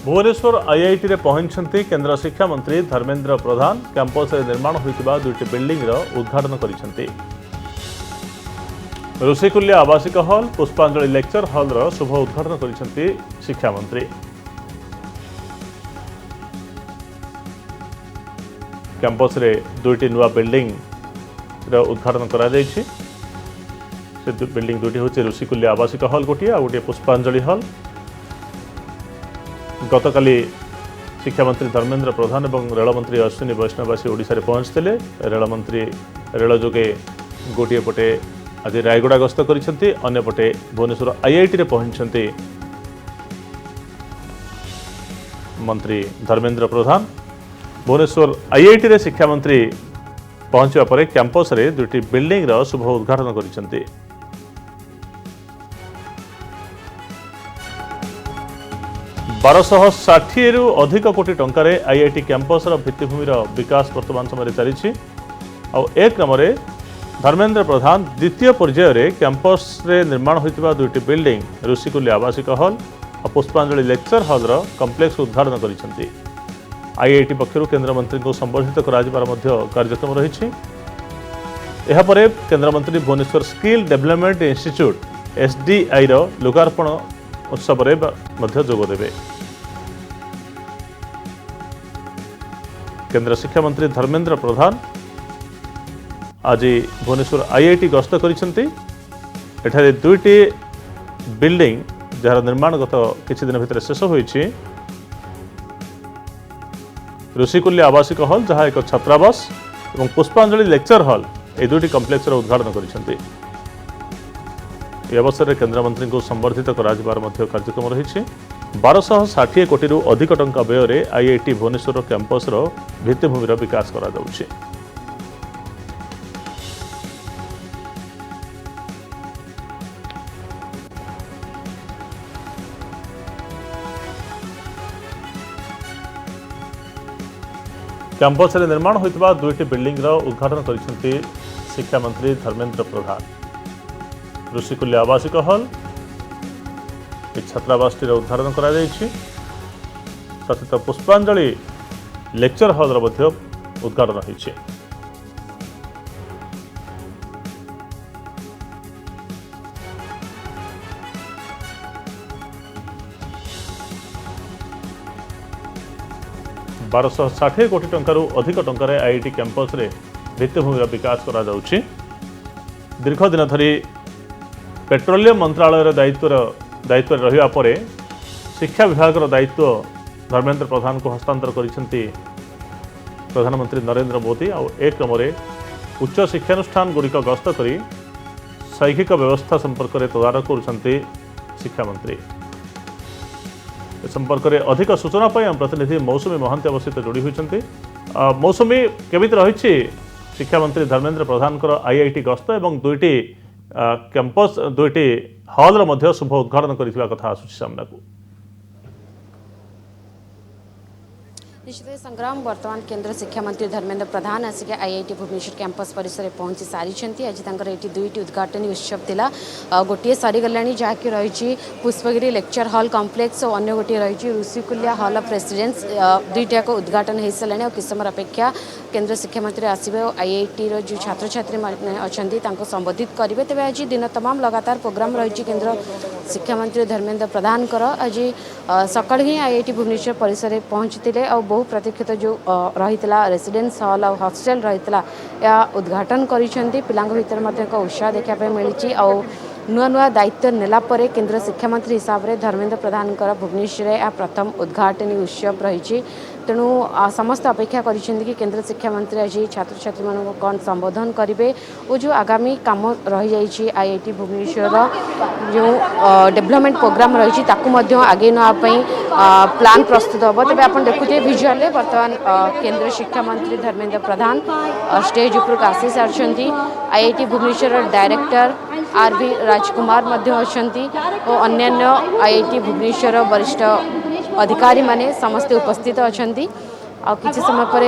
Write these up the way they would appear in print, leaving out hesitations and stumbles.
Bhubaneswar IIT रे पहुंचती केंद्र शिक्षा मंत्री धर्मेंद्र प्रधान कैंपस निर्माण होता दुईटी बिल्डिंग उद्घाटन करिसेंती। ऋषिकुल्या आवासिक हॉल पुष्पांजलि लेक्चर हॉल शुभ उद्घाटन करिसेंती शिक्षा मंत्री। कैंपस रे दुईटी नुआ बिल्डिंग उद्घाटन करा जायछि। से बिल्डिंग दुईटी होचे ऋषिकुल्या आवासिक हॉल गोटे आ गोटे पुष्पांजलि हॉल। गतकाली शिक्षा मंत्री धर्मेंद्र प्रधान और रेलमंत्री अश्विनी वैष्णवासी ओडिशा रे पहुंचते। रेलमंत्री रेल जोगे गोटे पटे आज रायगड़ा गस्त करिसेंती, अन्य पटे भुवनेश्वर आईआईटी रे पहुंचती मंत्री धर्मेंद्र प्रधान। भुवनेश्वर आईआईटी रे शिक्षा मंत्री पहुंचवा परे कैंपस रे दुईटी बिल्डिंग रो शुभ उद्घाटन करिसेंती। ₹1260 रु अधिक कोटी टंकार आईआईटी कैंपस भित्तिभूमि विकास वर्तमान समय चली। एक क्रम धर्मेंद्र प्रधान द्वितीय पर्यायर कैंपस रे निर्माण होता दुईटी बिल्डिंग ऋषिकुल्या आवासिक हॉल और पुष्पांजलि लेक्चर हॉल कम्प्लेक्स उद्घाटन करिसेंती। आईआईटी पक्षर केंद्र मंत्री को संबोधित करार कार्यक्रम रही। यापर केंद्रमंत्री Bhubaneswar skill development institute SDI लोकार्पण उत्सव जोगदेवे। केंद्र शिक्षा मंत्री धर्मेंद्र प्रधान आज भुवनेश्वर आईआईटी गस्त करिसेंती। एठारे दुईटी बिल्डिंग जार निर्माण गत किछि दिन भितर शेष होईछि। ऋषिकुल्या आवासिक हॉल जहाँ एक छात्रावास और पुष्पांजलि लेक्चर हॉल ए दुईटी कम्प्लेक्स उद्घाटन करिसेंती। अवसर में केंद्रमंत्री को संबर्धित करार कार्यक्रम रही। 1260 कोटी रु अधिक टंका व्यय आईआईटी भुवनेश्वर कैंपस भित्तिभूमि विकास करा जाउछि। कैंपस निर्माण होता दुईटी बिल्डिंग उद्घाटन करिसेंती शिक्षा मंत्री धर्मेंद्र प्रधान। ऋषिकुल्या आवासिक हॉल छात्रावास उद्घाटन करा जायछि। तथा पुष्पांजलि लेक्चर हॉल उद्घाटन होइछि। ₹1260 कोटी टंकार अधिक टंकार आईआईटी कैंपस रे भित्तिभूमि विकास करा जाउछि। दीर्घ दिन धरी पेट्रोलियम मंत्रालय दायित्व रहिबा परे शिक्षा विभाग दायित्व धर्मेंद्र प्रधान को हस्तांतर करिसेंती प्रधानमंत्री नरेंद्र मोदी। एक क्रम उच्च शिक्षानुष्ठान गुड़िक गस्त करी शैक्षिक व्यवस्था संपर्क में तदारख करुछंती शिक्षा मंत्री। संपर्क में अधिक सूचना हम प्रतिनिधि मौसुमी महांती अवस्थित जोड़ी होती। मौसुमी केमिति रही शिक्षा मंत्री धर्मेंद्र प्रधान आईआईटी गस्त और दुईटी कैंपस दुईटी हॉल शुभ उद्घाटन करथिबा कथा आसुछि सामना को। निश्चित संग्राम वर्तमान केंद्र शिक्षा मंत्री धर्मेंद्र प्रधान आसिक आईआईटी भुवनेश्वर कैंपस परिसर में पहुंची सारी। आज ये दुईटी उद्घाटन उत्सव थिला। गोटे सरीगला जहाँकि रही पुष्पगिरी लेक्चर हॉल कम्प्लेक्स और अन्य गोटे रही ऋषिकुल्या हॉल ऑफ रेसिडेंस। दुईटाक उद्घाटन हो सारे। किस समय अपेक्षा केंद्र शिक्षा मंत्री आसवे और आईआईटी जो छात्र छात्री अच्छा संबोधित करेंगे। तेज आज दिन तमाम लगातार प्रोग्राम रही केंद्र शिक्षा मंत्री धर्मेंद्र प्रधान आज सकाळ ही आईआईटी भुवनेश्वर परिसर में पहुंचते और बहु प्रतीक्षित जो रही रेसिडेंस हॉल और हॉस्टेल रही या उद्घाटन करिसेंती। पिलांग भितर एक उत्साह देखा मिली और नुआ नुआ दायित्व नेला परे केंद्र शिक्षा मंत्री हिसाब से धर्मेंद्र प्रधान भुवनेश्वर या प्रथम उद्घाटन उत्सव रही। तेणु समस्त अपेक्षा करिसेंती कि केंद्र शिक्षा मंत्री आज छात्र छात्री मान कौन संबोधन करेंगे और जो आगामी काम रही जाइए आईआईटी भुवनेश्वर जो डेवलपमेंट प्रोग्राम रही आगे नापी प्लान प्रस्तुत हम। तेज आप देखुए भिजुआल बर्तमान केंद्र शिक्षा मंत्री धर्मेंद्र प्रधान स्टेज उपरक आसी सारी। आईआईटी भुवनेश्वर डायरेक्टर आरवी राजकुमार और अन्यान्य आईआईटी भुवनेश्वर वरिष्ठ अधिकारी माने समस्ते उपस्थित अच्छा। किसी समय पर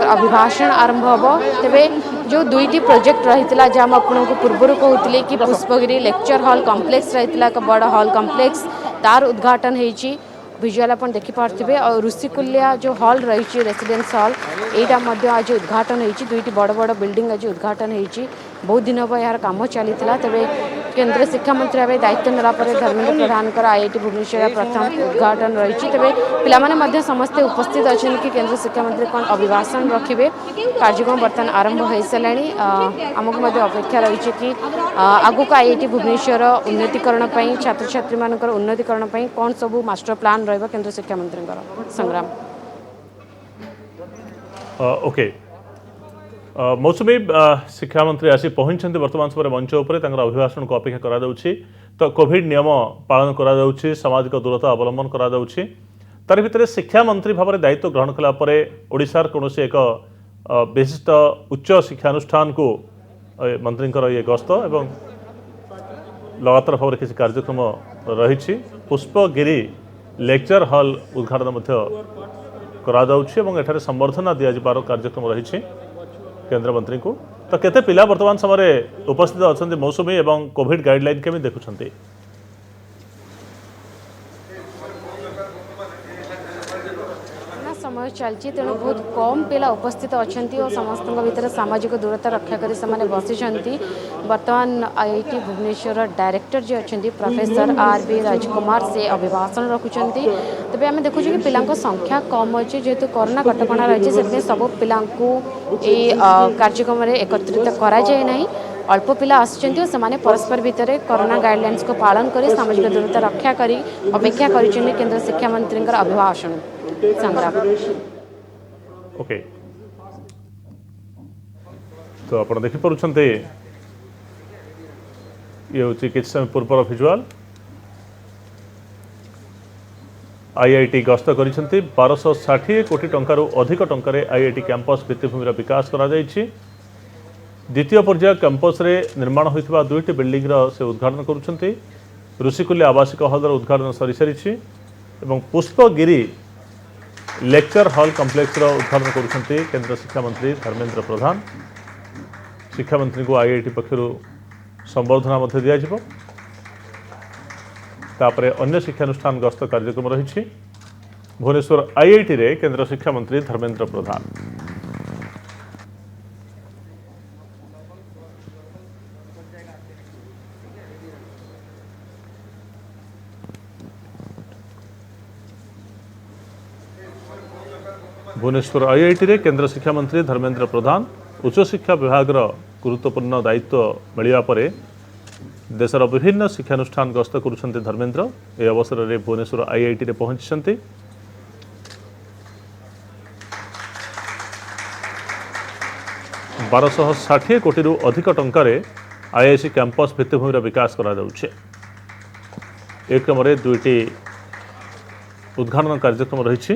अभिभाषण आरंभ हम। तेरे जो दुईटी प्रोजेक्ट रही जहाँ आपको पूर्वर कहते कि पुष्पगिरी लेक्चर हॉल कम्प्लेक्स रही एक बड़ हॉल कम्प्लेक्स तार उद्घाटन होती विजुअल अपन देखिपे और ऋषिकुल्या जो हॉल रही रेसिडेंस हॉल यहाँ आज उद्घाटन होती दुईटी बड़ बड़ बिल्डिंग आज उद्घाटन होती बहुत दिन हम यार कम चली तेरे केंद्र शिक्षा मंत्री भाव दायित्व नालापर धर्मेंद्र प्रधान IIT भुवनेश्वर प्रथम उद्घाटन रही तेरे पाने समस्ते उपस्थित अच्छा कि केंद्र शिक्षा मंत्री कौन अभिभाषण रखिए कार्यक्रम बर्तमान आरंभ हो सारे आमको अपेक्षा रही कि आगक IIT भुवनेश्वर उन्नतीकरण छात्र छात्री मान उन्नतीकरण कौन सब मास्टर प्लान रहा केंद्र शिक्षा मंत्री संग्राम ओके मौसुमी शिक्षा मंत्री आसी पहुंचते वर्तमान समय मंच उपर अभिभाषण को अपेक्षा करा तो कोविड नियम पालन करा सामाजिक दूरता अवलंबन करा तार भितर शिक्षा मंत्री भाव में दायित्व ग्रहण कलापर ओडिशार कौन एक विशिष्ट उच्च शिक्षानुष्ठान को मंत्री ये गस्त एवं लगातार भाव में किसी कार्यक्रम रही पुष्पगिरी लेक्चर हॉल उद्घाटन करा संबर्धना दि जाबार कार्यक्रम रही केंद्र मंत्री को तो केते पिला वर्तमान समय उपस्थित अच्छा मौसुमी एवं कोविड गाइडलाइन केमी देखुंट समय चलती तेणु बहुत कम पिला उपस्थित अच्छा और समस्त भीतर सामाजिक दूरता रक्षा कर बसी बर्तमान IIT भुवनेश्वर डायरेक्टर जी अच्छा प्रोफेसर RB राजकुमार से अभिभाषण रखुंट तेज आम देखु कि पिला संख्या कम अच्छे जेहेतु कोरोना कटका रही है सब पिला कार्यक्रम एकत्रित कराए अल्प पिला आसुच्च से परस्पर भितर कोरोना गाइडलाइंस को पालन कर सामाजिक दूरता रक्षा कर अपेक्षा कर केंद्र शिक्षा मंत्री अभिभाषण संग्राम ओके तो आप देखिपुंट ये हूँ किसी समय पूर्वर भिजुआल IIT गस्त कर 1260 कोटी टंकार अधिक टंकार IIT कैंपस भित्तिभूमि विकास करा द्वितीय पर्याय कैंपस रे निर्माण होता दुईटी बिल्डिंग से उद्घाटन करुँच ऋषिकुल्या आवासिक हॉल उद्घाटन सरी सारी पुष्पगिरी लेक्चर हॉल कॉम्प्लेक्स उद्घाटन करुँच केंद्र शिक्षा मंत्री धर्मेंद्र प्रधान शिक्षा मंत्री को IIT पक्षर संबर्धना दि तापरे अन्य शिक्षानुष्ठान गस्त कार्यक्रम रही भुवनेश्वर IIT रे केंद्र शिक्षा मंत्री धर्मेंद्र प्रधान भुवनेश्वर IIT रे केंद्र शिक्षा मंत्री धर्मेंद्र प्रधान उच्च शिक्षा विभाग गुरुत्वपूर्ण दायित्व मिलवा पर देशर विभिन्न शिक्षानुष्ठान गस्त करुछन्ते धर्मेंद्र ए अवसर में भुवनेश्वर IIT रे पहुंचि 1260 कोटी अधिक टंकार IIC कैंपस भित्तिभूमि विकास करा जाउछे। एक क्रम दुईटी उद्घाटन कार्यक्रम रही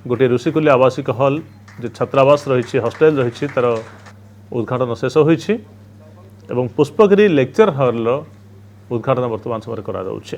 गोटे ऋषिकुल्या आवासिक हॉल जो छात्रावास रही हॉस्टेल रही तार उद्घाटन शेष होइछि एवं पुष्पगिरी लेक्चर हॉल उद्घाटन वर्तमान समय करा जाउछे।